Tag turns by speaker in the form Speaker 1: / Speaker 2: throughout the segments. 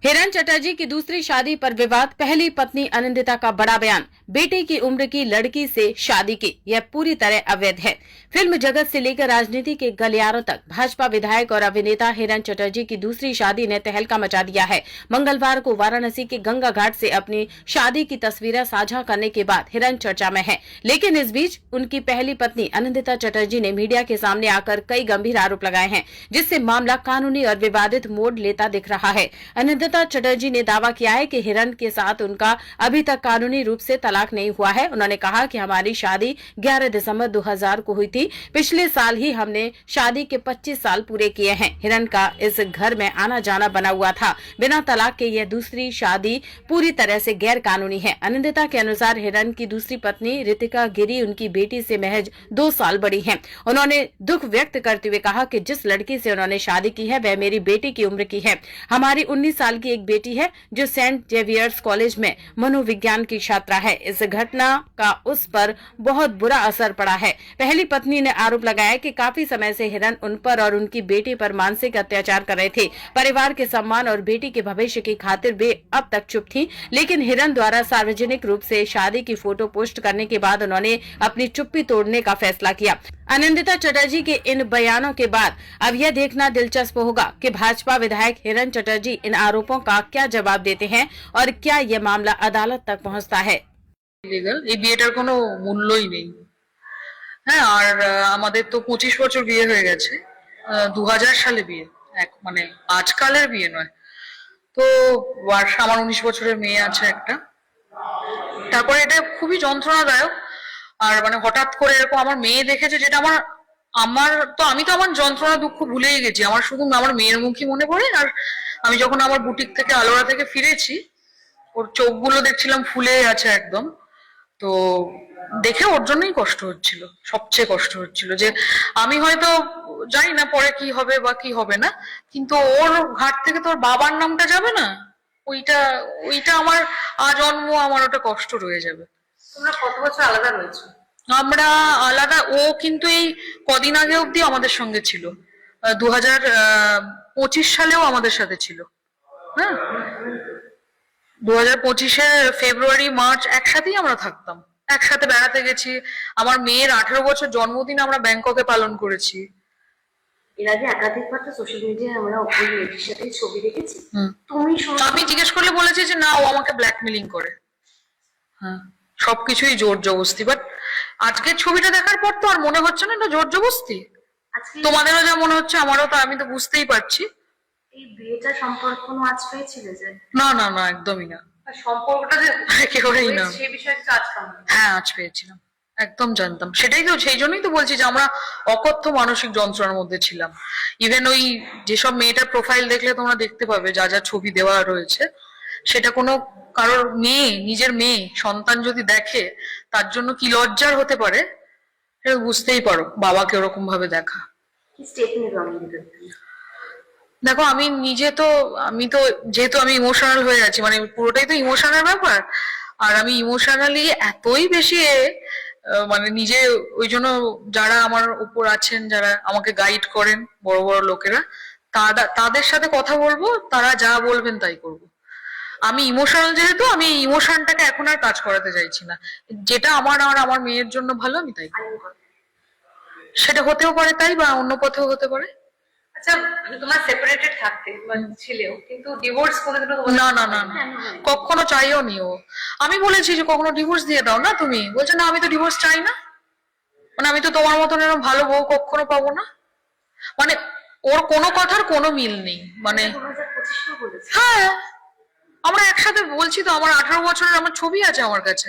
Speaker 1: हिरण चटर्जी की दूसरी शादी पर विवाद, पहली पत्नी आनंदिता का बड़ा बयान, बेटे की उम्र की लड़की से शादी की, यह पूरी तरह अवैध है। फिल्म जगत से लेकर राजनीति के गलियारों तक भाजपा विधायक और अभिनेता हिरण चटर्जी की दूसरी शादी ने तहलका मचा दिया है। मंगलवार को वाराणसी के गंगा घाट से अपनी शादी की तस्वीरें साझा करने के बाद हिरण चर्चा में है, लेकिन इस बीच उनकी पहली पत्नी आनंदिता चटर्जी ने मीडिया के सामने आकर कई गंभीर आरोप लगाए हैं, जिससे मामला कानूनी और विवादित मोड़ लेता दिख रहा है। आनंदिता चटर्जी ने दावा किया है कि हिरण के साथ उनका अभी तक कानूनी रूप से तलाक नहीं हुआ है। उन्होंने कहा कि हमारी शादी 11 दिसंबर 2000 को हुई थी। पिछले साल ही हमने शादी के 25 साल पूरे किए हैं। हिरण का इस घर में आना जाना बना हुआ था। बिना तलाक के यह दूसरी शादी पूरी तरह से गैर कानूनी है। आनंदिता के अनुसार हिरण की दूसरी पत्नी रितिका गिरी उनकी बेटी से महज 2 साल बड़ी है। उन्होंने दुख व्यक्त करते हुए कहा कि जिस लड़की से उन्होंने शादी की है वह मेरी बेटी की उम्र की है। हमारी 19 साल की एक बेटी है जो सेंट जेवियर्स कॉलेज में मनोविज्ञान की छात्रा है। इस घटना का उस पर बहुत बुरा असर पड़ा है। पहली पत्नी ने आरोप लगाया कि काफी समय से हिरण उन पर और उनकी बेटी पर मानसिक अत्याचार कर रहे थे। परिवार के सम्मान और बेटी के भविष्य की खातिर वे अब तक चुप थी, लेकिन हिरण द्वारा सार्वजनिक रूप से शादी की फोटो पोस्ट करने के बाद उन्होंने अपनी चुप्पी तोड़ने का फैसला किया। आनंदिता चटर्जी के इन बयानों के बाद अब यह देखना दिलचस्प होगा कि भाजपा विधायक हिरण चटर्जी इन आरोपों का क्या जवाब देते हैं और क्या यह मामला अदालत तक पहुंचता है।
Speaker 2: এই বিয়েটার কোনো মূল্যই নেই। হ্যাঁ, আর আমাদের তো 25 বছর বিয়ে হয়ে গেছে। 2000 সালে বিয়ে, মানে আজকালের বিয়ে নয়। তো আমার 19 বছরের মেয়ে আছে একটা। তারপরে এটা খুবই যন্ত্রণাদায়ক। আর মানে হঠাৎ করে এরকম আমার মেয়ে দেখেছে, যেটা আমার আমার তো আমি তো আমার যন্ত্রণা দুঃখ ভুলেই গেছি। আমার শুধু আমার মেয়ের মুখই মনে পড়ে। আর আমি যখন আমার বুটিক থেকে আলোরা থেকে ফিরেছি, ওর চোখগুলো দেখছিলাম ফুলে আছে একদম। তো দেখে ওর জন্যই কষ্ট হচ্ছিল, সবচেয়ে কষ্ট হচ্ছিল যে আমি হয়তো জানি না পরে কি হবে বা কি হবে না, কিন্তু ওর ঘাট থেকে তোর বাবার নামটা যাবে না, ওইটা ওইটা আমার আজন্ম আমার ওটা কষ্ট রয়ে যাবে।
Speaker 3: তোমরা কত বছর আলাদা রয়েছো?
Speaker 2: আমরা আলাদা, ও কিন্তু এই কদিন আগে অব্দি আমাদের সঙ্গে ছিল। 2025 সালেও আমাদের সাথে ছিল। হ্যাঁ, 2025-এর ফেব্রুয়ারি মার্চ একসাথেই আমরা থাকতাম, একসাথে বেড়াতে গেছি। আমার মেয়ের 18 বছর জন্মদিন আমরা ব্যাংককে পালন করেছি।
Speaker 3: এর আগে একাধিকবার তো সোশ্যাল মিডিয়ায় আমরা ওই মেয়েটির সাথে ছবি দেখেছি। তুমি
Speaker 2: আমি জিজ্ঞেস করলে বলেছি যে না, ও আমাকে ব্ল্যাকমেলিং করে। হ্যাঁ, সবকিছুই জোর জবরদস্তি। বাট আজকের ছবিটা দেখার পর তো আর মনে হচ্ছে না এটা জোর জবরদস্তি। তোমাদেরও যা মনে হচ্ছে আমারও, তো আমি তো বুঝতেই পারছি।
Speaker 3: এই বিয়েটা সম্পর্কে কোনো আঁচ পেয়েছিলে যে?
Speaker 2: না না না, একদমই না।
Speaker 3: সম্পর্কটা যে
Speaker 2: একেবারেই না।
Speaker 3: সেই বিষয়ে আজ কেমন?
Speaker 2: হ্যাঁ, আজ পেয়েছিলাম, একদম জানতাম। সেটাই তো, সেই জন্যই তো বলছি যে আমরা অকথ্য মানসিক যন্ত্রণার মধ্যে ছিলাম। ইভেন ওই যেসব মেয়েটার প্রোফাইল দেখলে তোমরা দেখতে পাবে যা যা ছবি দেওয়া রয়েছে, সেটা কোনো কারোর মেয়ে, নিজের মেয়ে সন্তান যদি দেখে তার জন্য কি লজ্জার হতে পারে সেটা বুঝতেই পারো। বাবাকে ওরকম ভাবে দেখা।
Speaker 3: কি স্টেপ নিবে?
Speaker 2: দেখো, আমি নিজে তো, আমি তো যেহেতু আমি ইমোশনাল হয়ে আছি, মানে পুরোটাই তো ইমোশনাল ব্যাপার। আর আমি ইমোশনালি এতই বেশি মানে নিজে, ওই জন্য যারা আমার উপর আছেন, যারা আমাকে গাইড করেন, বড় বড় লোকেরা, তাদের সাথে কথা বলবো, তারা যা বলবেন তাই করব। আমি ইমোশনাল যেহেতু, আমি ইমোশনটাকে এখন আর কাজ করাতে চাইছি না। যেটা আমার আর আমার মেয়ের জন্য ভালো আমি তাই, সেটা হতেও পারে তাই, বা অন্য পথেও হতে পারে।
Speaker 3: আচ্ছা, তোমরা সেপারেটেড থাকতে ছিলেও, কিন্তু ডিভোর্স কোনোদিনও?
Speaker 2: না না না না, কখনো চাইও নি ও। আমি বলেছি যে কখনো ডিভোর্স দিয়ে দাও না তুমি, বলছে না আমি তো ডিভোর্স চাই না, মানে আমি তো তোমার মতন এরকম ভালো বউ কখনো পাবো না। মানে ওর কোনো কথার কোনো মিল নেই। মানে
Speaker 3: 2025 বলেছে।
Speaker 2: হ্যাঁ, আমরা একসাথে বলছি তো, আমার 18 বছরের আমার ছবি আছে আমার কাছে।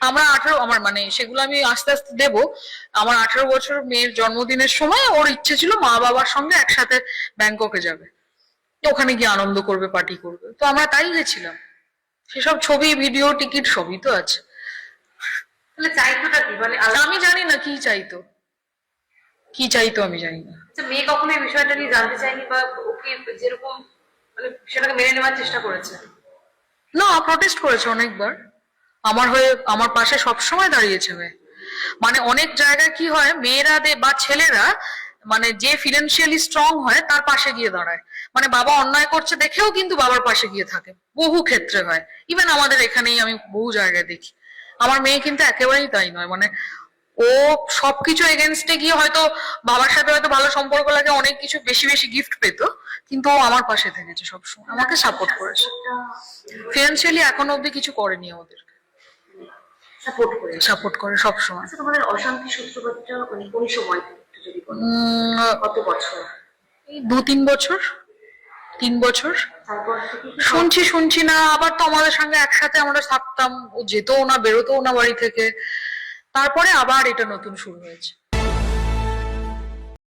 Speaker 2: আমরা 18, আমার মানে সেগুলো আমি আস্তে আস্তে দেবো। আমার 18 বছর মেয়ের জন্মদিনের সময় ওর ইচ্ছে ছিল মা বাবার সঙ্গে একসাথে ব্যাংককে যাবে, ওখানে গিয়ে আনন্দ করবে, পার্টি করবে। তো আমরা তাই গেছিলাম। সেসব ছবি, ভিডিও, টিকিট সবই তো আছে।
Speaker 3: তাহলে চাইতোটা কি? মানে
Speaker 2: আমি জানি না কি চাইতো, কি চাইতো আমি জানি না।
Speaker 3: আচ্ছা, মেয়ে কখনো এই বিষয়টা নিয়ে জানতে চাইনি বা ওকে যেরকম মানে সেটাকে মেনে নেওয়ার চেষ্টা করেছে?
Speaker 2: না, প্রটেস্ট করেছে অনেকবার আমার হয়ে, আমার পাশে সবসময় দাঁড়িয়েছে মেয়ে। মানে অনেক জায়গায় কি হয়, মেয়েরা বা ছেলেরা মানে যে ফিনান্সিয়ালি স্ট্রং হয় তার পাশে গিয়ে দাঁড়ায়। মানে বাবা অন্যায় করছে দেখেও কিন্তু বাবার পাশে গিয়ে থাকে, বহু ক্ষেত্রে হয়। ইভেন আমাদের এখানেই আমি বহু জায়গায় দেখি। আমার মেয়ে কিন্তু একেবারেই তাই নয়, মানে ও সবকিছু এগেনস্টে গিয়ে হয়তো বাবার সাথে হয়তো ভালো সম্পর্ক লাগে, অনেক কিছু বেশি বেশি গিফট পেতো, কিন্তু ও আমার পাশে থেকেছে সবসময়, আমাকে সাপোর্ট করেছে। ফিনান্সিয়ালি এখনো অব্দি কিছু করেনি আমাদের, সাপোর্ট করে সবসময়।
Speaker 3: আচ্ছা, তোমাদের অশান্তি সূত্রপাতটা মানে কোন সময় একটু যদি বলো? কত বছর?
Speaker 2: এই 2-3 বছর, 3 বছর।
Speaker 3: তারপর থেকে কি
Speaker 2: শুনছি না, আবার তো আমাদের সঙ্গে একসাথে আমরা থাকতাম, ও যেতও না, বেরোতেও না বাড়ি থেকে, তারপরে আবার এটা নতুন শুরু হয়েছে।